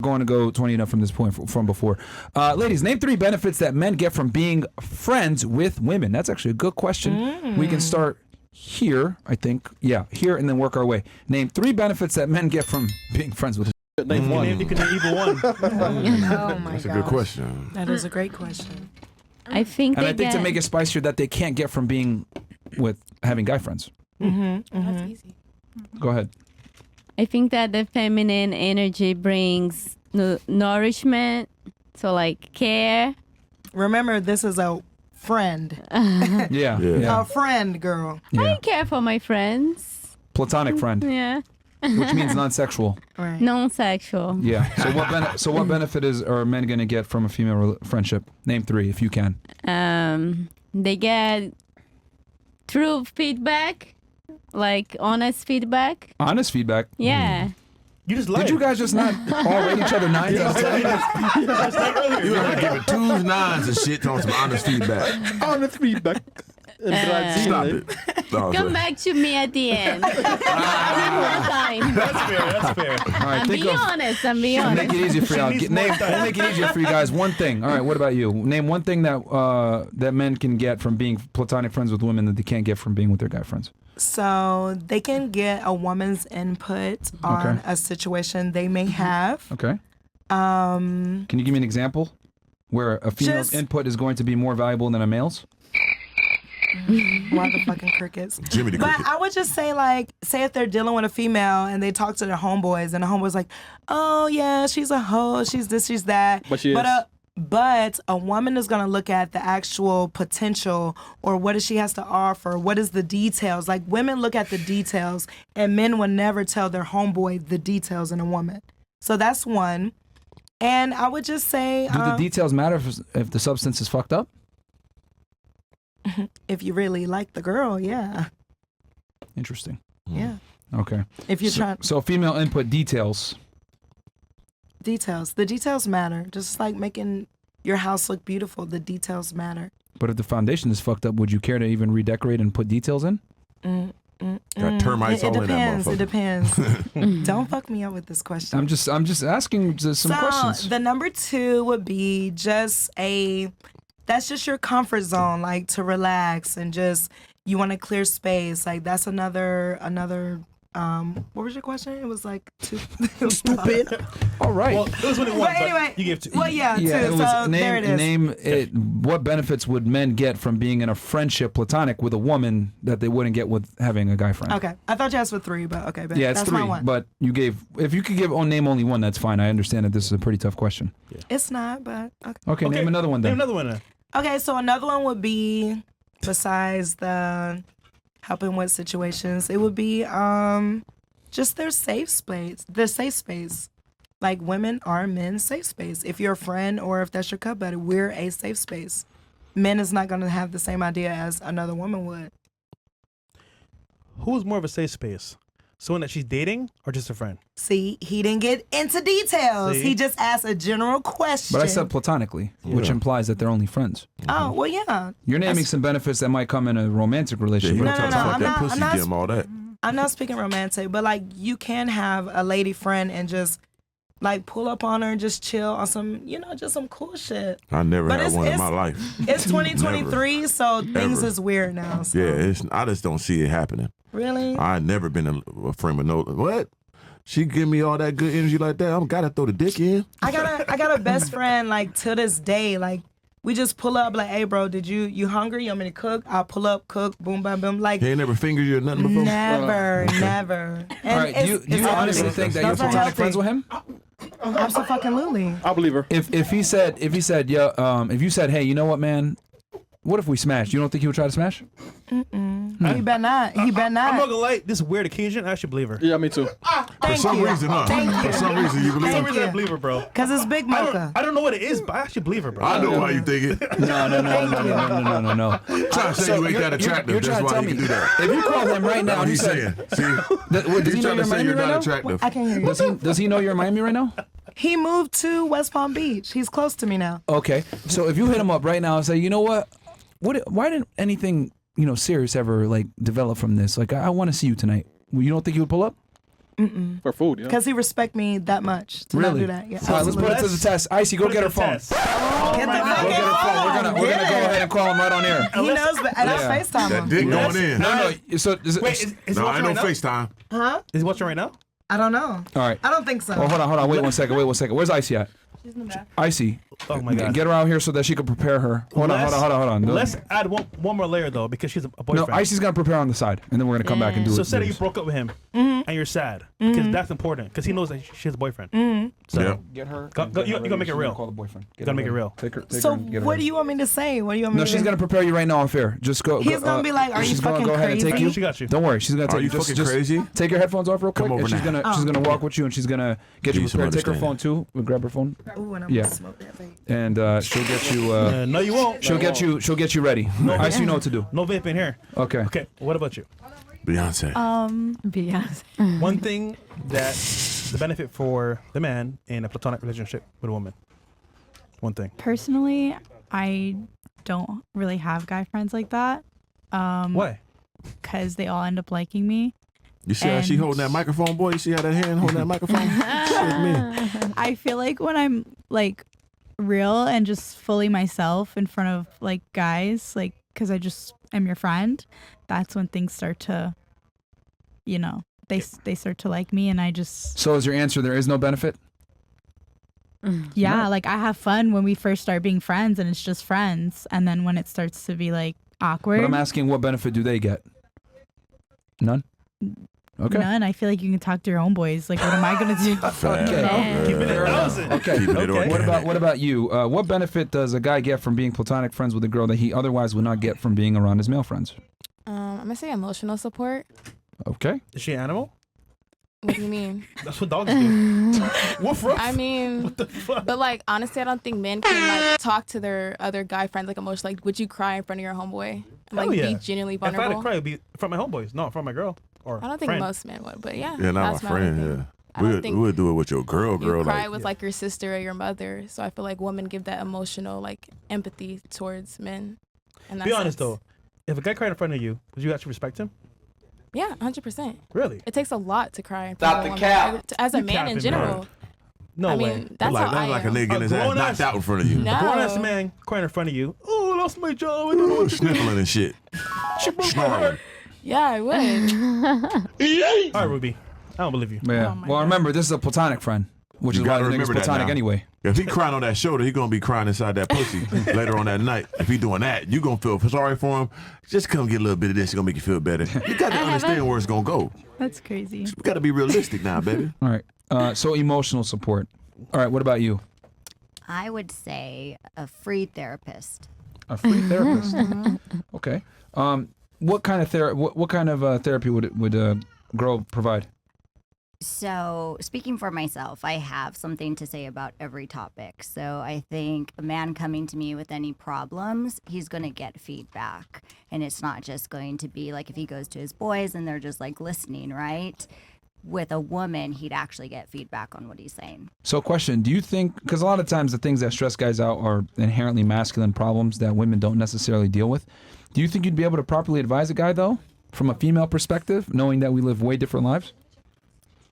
Going to go 20 and up from this point from before. Ladies, name 3 benefits that men get from being friends with women. That's actually a good question. We can start here, I think. Yeah, here, and then work our way. Name 3 benefits that men get from being friends with Name one. You can name either one. Oh my That's a good question. That is a great question. I think And they I think to make it spicier, that they can't get from being with having guy friends. That's easy. Go ahead. I think that the feminine energy brings nourishment, so like care. Remember, this is a friend. Yeah. A friend, girl. Yeah. I care for my friends. Platonic friend, Yeah. which means non-sexual. Right. Non-sexual. Yeah. So what benefit are men going to get from a female friendship? Name 3 if you can. They get true feedback, like honest feedback. Honest feedback. Yeah. You just lied. Did you guys just not all rate each other 9s out of 10? You gotta give it 2s, 9s, and shit on some honest feedback. Honest feedback. Stop it. No, Come back to me at the end. One time. That's fair. All right, I'm think being of. honest. I'm being I'll make honest. it easier for you. She needs We'll make it easier for you guys. One thing. All right. What about you? Name one thing that that men can get from being platonic friends with women that they can't get from being with their guy friends. So they can get a woman's input on Okay. a situation they may have. Okay. Um, Can you give me an example where a female's Just- input is going to be more valuable than a male's? why the fucking crickets? Jimmy the But Cricket. I would just say, like, say if they're dealing with a female and they talk to their homeboys, and the homeboy's like, "Oh yeah, she's a hoe, she's this, she's that." But she is. But a woman is gonna look at the actual potential, or what does she has to offer? What is the details? Like, women look at the details, and men will never tell their homeboy the details in a woman. So that's one. And I would just say, Do the details matter if the substance is fucked up? if you really like the girl, yeah, Interesting. yeah. Okay. If you're trying So female input details. details, the details matter. Just like making your house look beautiful, the details matter. But if the foundation is fucked up, would you care to even redecorate and put details in? Got termites It all in that depends. It motherfucker. depends. Don't fuck me up with this question. I'm just asking some questions. The number 2 would be just that's just your comfort zone, like to relax and just you want to clear space. Like that's another what was your question? It was like too stupid. All right. Well, it was only one. But anyway, you gave 2. well, yeah, Yeah, 2. it So was there it is. name it. What benefits would men get from being in a friendship, platonic, with a woman that they wouldn't get with having a guy friend? Okay, I thought you asked for 3, but okay, but Yeah, it's that's 3. my one. But you gave. If you could name only one, that's fine. I understand that this is a pretty tough question. It's not, but okay. Okay, name another one then. Name another one then. Okay, so another one would be, besides the helping with situations, it would be just their safe space. Their safe space. Like, women are men's safe space. If you're a friend or if that's your cup buddy, we're a safe space. Men is not going to have the same idea as another woman would. Who's more of a safe space? Someone that she's dating or just a friend? See, he didn't get into details. See? He just asked a general question. But I said platonically, which Yeah. implies that they're only friends. Oh, well, yeah. You're naming some benefits that might come in a romantic Yeah, relationship. you We're don't not talk talking about I'm that not- pussy, I'm not- give him all that. I'm not speaking romantic, but like you can have a lady friend and just like pull up on her and just chill on some, just some cool shit. I never But had it's- one in it's- my life. It's 2023, so things Ever. is weird now. So. Yeah, I just don't see it happening. Really? I never been a friend with no what. She give me all that good energy like that. I'm gotta throw the dick in. I got a best friend like to this day. Like we just pull up like, hey bro, you hungry? You want me to cook? I'll pull up, cook, boom, bam, boom. Like He ain't never fingered you or nothing before. never, never. And All right, do you honestly think that you're Those are platonic friends with him? Absolutely. I believe her. If he said, yeah, if you said, hey, you know what, man? What if we smash? You don't think he would try to smash? He better not. He better I'm not not. gonna lie, this weird occasion, I actually believe her. Yeah, me too. For Thank some you. reason, huh? Thank For you. some reason, you believe For some him. reason, I you. believe her, bro. Cause it's Big Mocha. I don't know what it is, but I actually believe her, bro. I know why you think it. No. Trying to say you ain't that attractive. You're That's trying to why tell you me. can do that. If you call him right now That's what and he he's said, saying. See? does He's he know trying you're to say Miami you're right not now? attractive. I can't hear you. Does he know you're in Miami right now? He moved to West Palm Beach. He's close to me now. Okay, so if you hit him up right now and say, you know what, why didn't anything serious ever like develop from this? Like I want to see you tonight. You don't think he would pull up? For food, yeah. Because he respect me that much to not Really? do that. Yeah. All right, let's put it to the test. Icy, go Put it get to her the phone. test. Get the Go fucking get her phone. We're gonna go ahead and call him right on air. He knows, but and I Yeah. FaceTime That him. dick going in. No. So Wait, is he No, watching ain't no right now? FaceTime. Huh? Is he watching right now? I don't know. all right. I don't think so. Well, hold on. Wait one second. Where's Icy at? She's in the back. Icy. Oh my God. Get her out here so that she can prepare her. Hold on. Let's add one more layer though, because she's a No, boyfriend. Icy's gonna prepare on the side, and then we're gonna come back and do So it. say that you broke up with him and you're sad because that's important because he knows that she has a boyfriend. So Yeah. Get her. you gotta make it real. Call the boyfriend. Gotta make it real. Take her. So what do you want me to say? What do you want me No, to she's say? gonna prepare you right now off air. Just go. He's gonna be like, "Are you she's gonna fucking go ahead and take crazy?" you. She got you. Don't worry, she's gonna take Are you Just fucking crazy? take your headphones off real quick, over and she's now. gonna walk with you, and she's gonna get you Need some prepared. Take her phone understanding. too. We'll grab her phone, Ooh, and I'm Yeah. gonna smoke that vape. and she'll get you. No, you won't. She'll get you ready. Icy, you know what to do. No vape in here. Okay. Okay, what about you? Beyonce. Beyonce. One thing that the benefit for the man in a platonic relationship with a woman. One thing. Personally, I don't really have guy friends like that. Why? Because they all end up liking me. You see how she and- holding that microphone, boy? You see how that hand holding that microphone? Shit, me. I feel like when I'm like real and just fully myself in front of like guys, like because I just am your friend, that's when things start to, they start to like me, and I just So is your answer there is no benefit? like I have fun when we first start being friends, and it's just friends, and then when it starts to be like awkward, But I'm asking, what benefit do they get? None. Okay. none. I feel like you can talk to your own boys. Like, what am I gonna do? Okay. Keep it Fair at enough. 1,000. Okay. Keeping it Okay. organic. What about you? What benefit does a guy get from being platonic friends with a girl that he otherwise would not get from being around his male friends? I'm gonna say emotional support. Okay. Is she an animal? What do you mean? That's what dogs do. Woof woof. I mean, What the fuck? but like honestly, I don't think men can like talk to their other guy friends like emotionally. Like, would you cry in front of your homeboy? And, like, Hell yeah. be genuinely If I had to vulnerable. cry, it'd be from my homeboys, not from my girl. Or I don't think friend. most men would, but yeah. Yeah, not my that's my friend. opinion. Yeah. I don't We'll think do it with your girl, you cry like with like your sister or your mother. So I feel like women give that emotional like empathy towards men. And Be honest though, if a guy cried in front of you, would you actually respect him? Yeah, 100%. Really? It takes a lot to cry in front of a woman. As a man in capping, general. No I way. mean, that's like, how I like a am. nigga getting his A ass grown-ass- knocked out in front of you. No. A grown ass man crying in front of you. Oh, I lost my job. I don't know what to do. Sniffling and shit. She broke my Snarling. heart. Yeah, I would. All right, Ruby. I don't believe you. Yeah. Oh my Well, God. remember, this is a platonic friend, which You is why gotta the nigga's remember that platonic now. anyway. If he crying on that shoulder, he gonna be crying inside that pussy later on that night. If he doing that, you gonna feel sorry for him. Just come get a little bit of this. It's gonna make you feel better. You got to understand where it's gonna go. That's crazy. We got to be realistic now, baby. All right. So emotional support. All right. What about you? I would say a free therapist. A free therapist. Okay. What kind of therapy would a girl provide? So, speaking for myself, I have something to say about every topic. So, I think a man coming to me with any problems, he's going to get feedback. And it's not just going to be like if he goes to his boys and they're just like listening, right? With a woman, he'd actually get feedback on what he's saying. So, question: do you think? Because a lot of times the things that stress guys out are inherently masculine problems that women don't necessarily deal with. Do you think you'd be able to properly advise a guy though, from a female perspective, knowing that we live way different lives?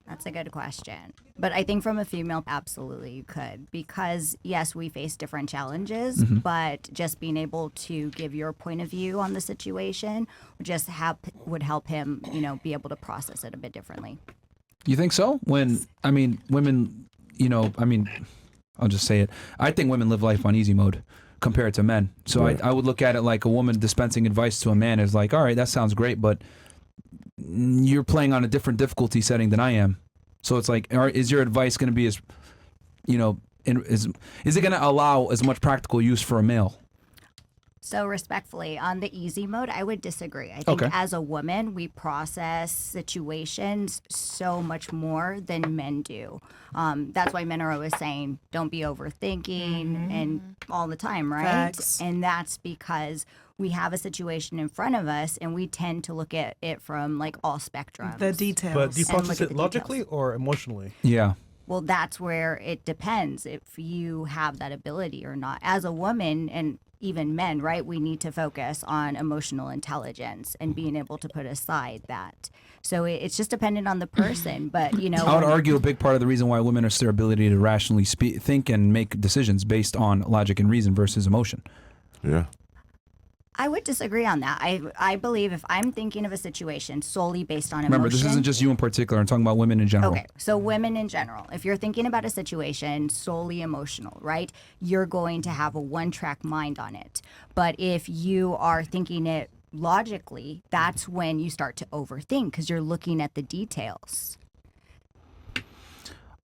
That's a good question. But I think from a female, absolutely you could. Because, yes, we face different challenges, but just being able to give your point of view on the situation would help him, be able to process it a bit differently. You think so? Women, I'll just say it. I think women live life on easy mode compared to men. So Right. I would look at it like a woman dispensing advice to a man is like, all right, that sounds great, but you're playing on a different difficulty setting than I am. So it's like, is your advice going to be as, is it going to allow as much practical use for a male? So respectfully, on the easy mode, I would disagree. I think Okay. as a woman, we process situations so much more than men do. That's why men are always saying, don't be overthinking and all the time, right? Facts. And that's because we have a situation in front of us and we tend to look at it from like all spectrums. The details. But do you And look process at it the logically details. or emotionally? Yeah. Well, that's where it depends if you have that ability or not. As a woman, and even men, right? We need to focus on emotional intelligence and being able to put aside that. So it's just dependent on the person. But, you know, I would argue a big part of the reason why women are their ability to rationally think and make decisions based on logic and reason versus emotion. Yeah. I would disagree on that. I believe if I'm thinking of a situation solely based on emotion. Remember, this isn't just you in particular. I'm talking about women in general. Okay, so women in general, if you're thinking about a situation solely emotional, right, you're going to have a one-track mind on it. But if you are thinking it logically, that's when you start to overthink because you're looking at the details.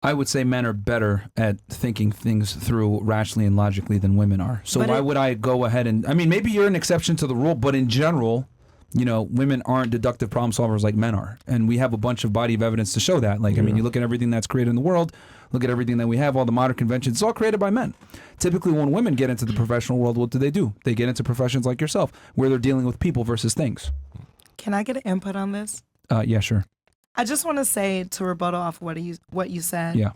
I would say men are better at thinking things through rationally and logically than women are. So why would I go ahead and, I mean, maybe you're an exception to the rule, but in general, you know, women aren't deductive problem solvers like men are. And we have a bunch of body of evidence to show that. Like, I mean, you look at everything that's created in the world, look at everything that we have, all the modern conventions, it's all created by men. Typically, when women get into the professional world, what do? They get into professions like yourself, where they're dealing with people versus things. Can I get an input on this? Yeah, sure. I just want to say to rebuttal off what you said. Yeah.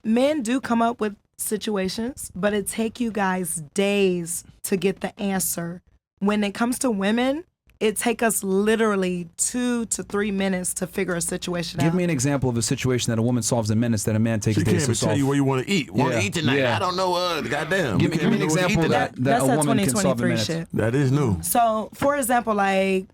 Men do come up with situations, but it take you guys days to get the answer. When it comes to women, it take us literally 2 to 3 minutes to figure a situation out. Give me an example of a situation that a woman solves in minutes that a man takes She can't days to even tell solve. you where you want to eat. Want to Yeah. eat tonight? Yeah. I don't know. Goddamn. Give me an example of that a That's that woman can solve in 2023 minutes. shit. That is new. So, for example, like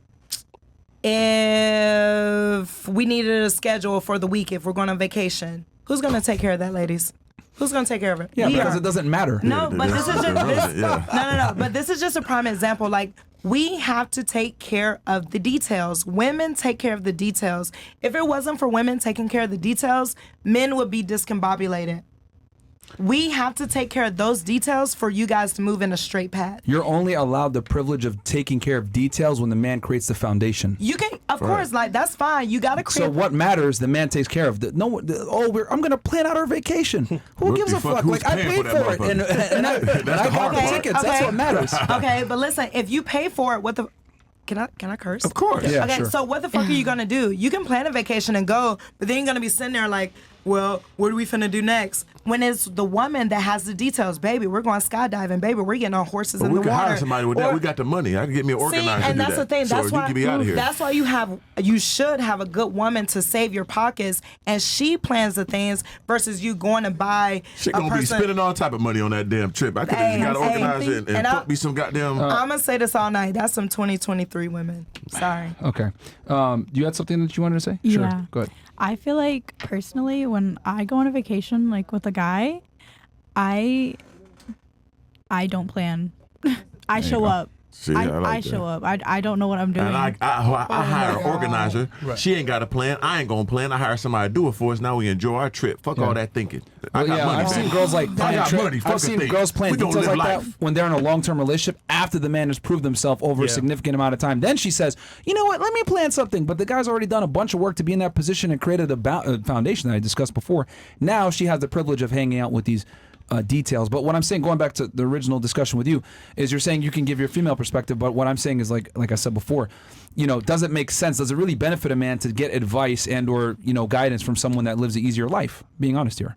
if we needed a schedule for the week, if we're going on vacation, who's going to take care of that, ladies? Who's going to take care of it? Yeah, We because are. it doesn't matter. No, but this is just Yeah. no. But this is just a prime example. Like we have to take care of the details. Women take care of the details. If it wasn't for women taking care of the details, men would be discombobulated. We have to take care of those details for you guys to move in a straight path. You're only allowed the privilege of taking care of details when the man creates the foundation. You can, of course, like that's fine. You got to create. So what matters? The man takes care of. I'm gonna plan out our vacation. Who What gives the a fuck? fuck? Who's Like I paying paid for that for it, and I That's the got hard the part. tickets. That's what matters. Okay, but listen, if you pay for it, what the? Can I curse? Of course. Yeah, Okay, sure. so what the fuck are you gonna do? You can plan a vacation and go, but then you're gonna be sitting there like, well, what are we finna do next? When it's the woman that has the details, baby, we're going skydiving, baby, we're getting on horses But in we the can water. hire somebody with that. Or- We got the money. I can get me an See, organizer to and do that's that. the thing. So That's you why can be out of here. That's why you should have a good woman to save your pockets, and she plans the things versus you going to buy She a gonna be person. spending all type of money on that damn trip. I could have Hey, just got an hey, organizer and and fuck me some goddamn. I'm gonna say this all night. That's some 2023 women. Sorry. Okay. You had something that you wanted to say? Yeah. Sure. Go ahead. I feel like personally, when I go on a vacation, like with a guy, I don't plan. I show up. See, I like I that. show up. I don't know what I'm doing. And I hire an organizer. Right. She ain't got a plan. I ain't gonna plan. I hire somebody to do it for us. Now we enjoy our trip. Fuck all that thinking. I Well, got yeah, money. I've man. seen girls like I plan got trip- money. Fuck I've a seen thing. girls plan We gonna details live like life. that when they're in a long-term relationship after the man has proved himself over a Yeah. significant amount of time. Then she says, "You know what? Let me plan something." But the guy's already done a bunch of work to be in that position and created a foundation that I discussed before. Now she has the privilege of hanging out with these details. But what I'm saying, going back to the original discussion with you, is you're saying you can give your female perspective, but what I'm saying is like I said before, you know, does it make sense? Does it really benefit a man to get advice and or guidance from someone that lives an easier life? Being honest here.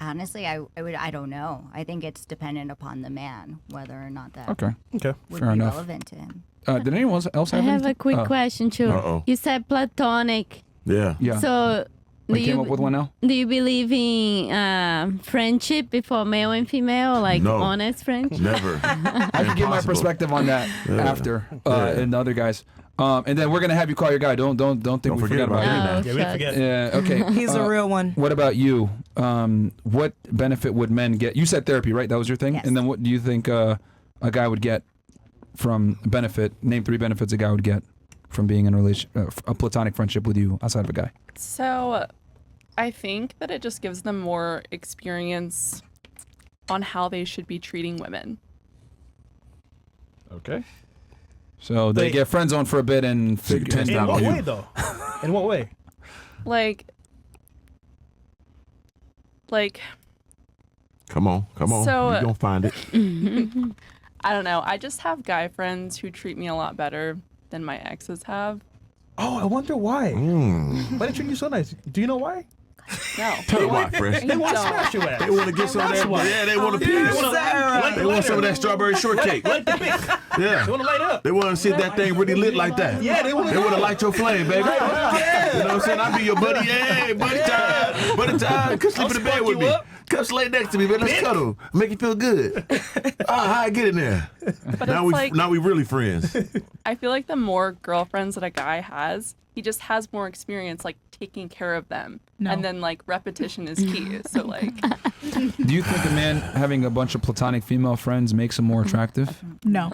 Honestly, I don't know. I think it's dependent upon the man whether or not that Okay. Okay. would fair be enough. relevant to him. Did anyone else I have have anything? a quick Oh, question too. Uh-oh. You said platonic. Yeah. Yeah. So do we came up with one now? do you believe in friendship before male and female, like No. honest friendship? Never. I can give my Impossible. perspective on that after and the other guys. And then we're gonna have you call your guy. Don't think Don't we forget forget about about him. Yeah, Oh, we shucks. forget. Yeah. Okay. He's a real one. What about you? What benefit would men get? You said therapy, right? That was your thing. Yes. And then what do you think a guy would get from benefit? Name 3 benefits a guy would get from being in a platonic friendship with you outside of a guy. So I think that it just gives them more experience on how they should be treating women. Okay. So they Wait. get friend zoned for a bit and figure. test In out what you. way, though? In what way? Like Come on. So- You gonna find it. I don't know. I just have guy friends who treat me a lot better than my exes have. Oh, I wonder why. Mm. Why they treat you so nice? Do you know why? No. Tell me why, Fresh. They want to Don't. smash your ass. They want to get some of that. why. Yeah, they want to They piece. want They want some of that strawberry shortcake. Light the bitch. They Yeah. want to light up. They want to see if that thing really lit like that. Yeah, they want They want to light your flame, baby. Yeah. You know what I'm saying? I be your buddy. Hey, buddy time. Buddy time. Come sleep in the bed spark with you me. up. Come lay next to me, man. Let's cuddle. Make you feel good. How I get in there? But Now it's like, now we really friends. I feel like the more girlfriends that a guy has, he just has more experience like taking care of them. No. And then like repetition is key. So like Do you think a man having a bunch of platonic female friends makes him more attractive? No.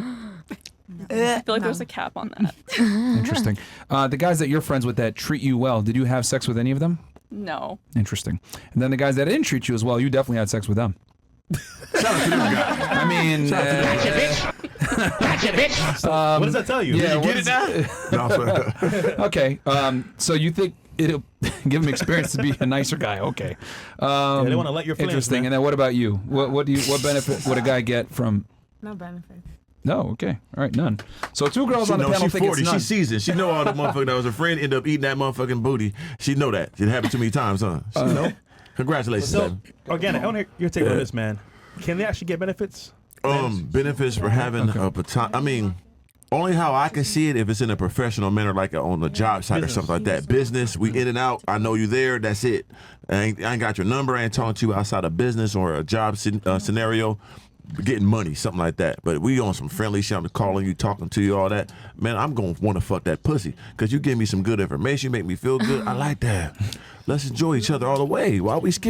I feel like there's a cap on that. Interesting. The guys that you're friends with that treat you well, did you have sex with any of them? No. Interesting. And then the guys that didn't treat you as well, you definitely had sex with them. Shout out to them guys. I mean, What does that tell you? yeah, You get it now? No, I swear. okay. So you think it'll give him experience to be a nicer guy? Okay. Yeah, they want to light your flames, Interesting. man. And then what about you? What benefit would a guy get from? No benefits. No. Okay. All right. None. So two girls She on the know panel she's think 40. it's none. She seasoned. She know all the motherfucker that was a friend end up eating that motherfucking booty. She know that. It happened too many times, huh? She know. Congratulations, So, baby. Organic, I want to hear your take on this, man. Can they actually get benefits? Benefits for having a baton. I mean, only how I can see it if it's in a professional manner, like on the job site or something like that. Business, we in and out. I know you there. That's it. I ain't got your number. I ain't talking to you outside of business or a job scenario. Getting money, something like that. But we on some friendly shit. I'm calling you, talking to you, all that. Man, I'm gonna want to fuck that pussy because you give me some good information, you make me feel good. I like that. Let's enjoy each other all the way. Why we skip?